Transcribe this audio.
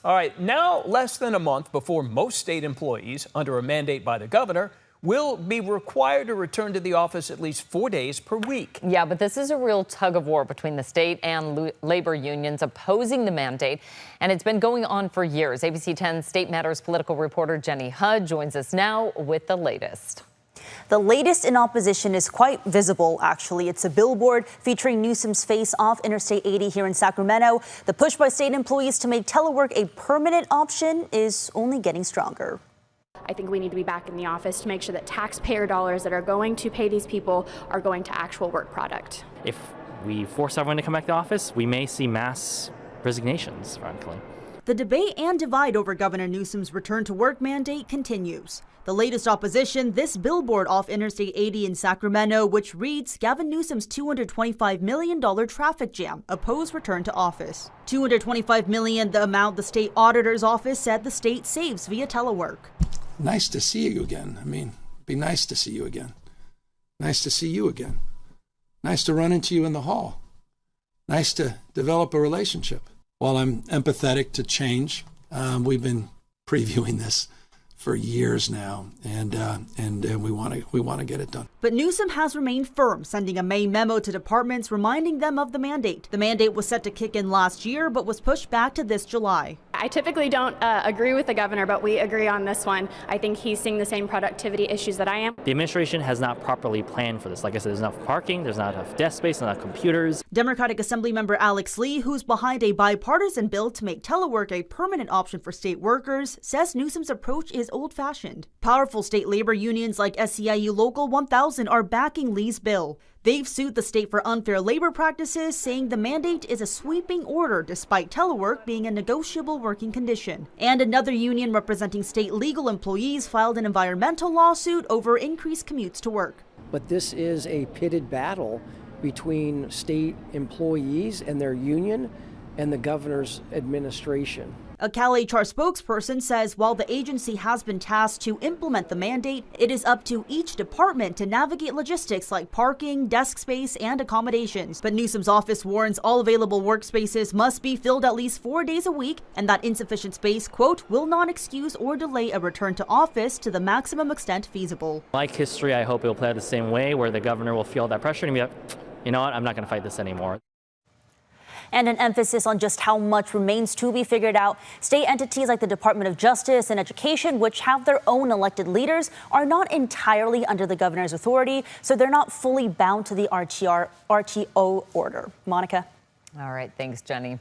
All right, now less than a month before most state employees under a mandate by the governor will be required to return to the office at least 4 days per week. Yeah, but this is a real tug of war between the state and labor unions opposing the mandate, and it's been going on for years. ABC 10 State Matters political reporter Jenny Hudd joins us now with the latest. The latest in opposition is quite visible, actually. It's a billboard featuring Newsom's face off Interstate 80 here in Sacramento. The push by state employees to make telework a permanent option is only getting stronger. I think we need to be back in the office to make sure that taxpayer dollars that are going to pay these people are going to actual work product. If we force everyone to come back to the office, we may see mass resignations, frankly. The debate and divide over Governor Newsom's return to work mandate continues. The latest opposition, this billboard off Interstate 80 in Sacramento, which reads Gavin Newsom's $225 million traffic jam, oppose return to office. $225 million, the amount the state auditor's office said the state saves via telework. Nice to see you again. I mean, it'd be nice to see you again. Nice to see you again. Nice to run into you in the hall. Nice to develop a relationship. While I'm empathetic to change, we've been previewing this for years now, and we want to get it done. But Newsom has remained firm, sending a May memo to departments reminding them of the mandate. The mandate was set to kick in last year, but was pushed back to this July. I typically don't agree with the governor, but we agree on this one. I think he's seeing the same productivity issues that I am. The administration has not properly planned for this. Like I said, there's enough parking, there's not enough desk space, not enough computers. Democratic Assemblymember Alex Lee, who's behind a bipartisan bill to make telework a permanent option for state workers, says Newsom's approach is old-fashioned. Powerful state labor unions like SEIU Local 1000 are backing Lee's bill. They've sued the state for unfair labor practices, saying the mandate is a sweeping order despite telework being a negotiable working condition. And another union representing state legal employees filed an environmental lawsuit over increased commutes to work. But this is a pitted battle between state employees and their union and the governor's administration. A CalHR spokesperson says while the agency has been tasked to implement the mandate, it is up to each department to navigate logistics like parking, desk space, and accommodations. But Newsom's office warns all available workspaces must be filled at least 4 days a week, and that insufficient space, quote, will not excuse or delay a return to office to the maximum extent feasible. Like history, I hope it will play out the same way, where the governor will feel that pressure and be like, you know what, I'm not going to fight this anymore. And an emphasis on just how much remains to be figured out. State entities like the Department of Justice and Education, which have their own elected leaders, are not entirely under the governor's authority, so they're not fully bound to the RTO order. Monica? All right, thanks, Jenny.